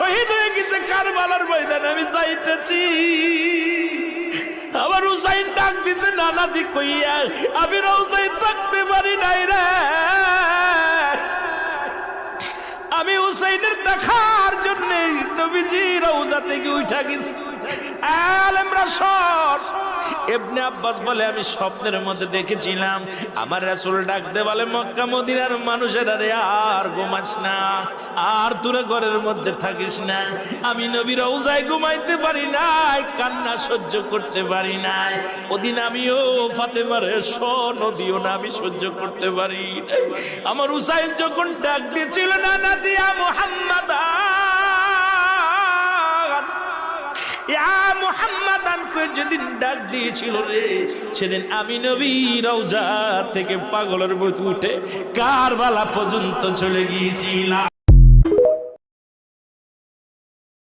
শহীদ হয়ে গেছে কারবালার ময়দানে, আমি যাইতেছি। আমার হুসাইন ডাক দিছে নানাজি কইয়া, আমি রওজায় থাকতে পারি নাই রে। আমি হুসাইনের দেখার জন্য নবীজি রওজা থেকে উঠা গেছি। আলেমরা সর। ইবনে আব্বাস বলে, আমি স্বপ্নের মধ্যে দেখেছিলাম আমার রাসূল ডাক দে বলে, মক্কা মদিনার মানুষেরা রে আর ঘুমাস না, আর তোরা ঘরের মধ্যে থাকিস না। আমি নবী রওজায় ঘুমাইতে পারি নাই, কান্না সহ্য করতে পারি নাই। ওদিন আমিও ফাতেমার নদীও না আমি সহ্য করতে পারি নাই। আমার হুসাইন যখন ডাক দিয়েছিল না নাজিয়া মুহাম্মাদ যেদিন ডাক দিয়েছিল রে, সেদিন আমি নবী রওজা থেকে পাগলের মতো উঠে কারবালা পর্যন্ত চলে গিয়েছিলাম।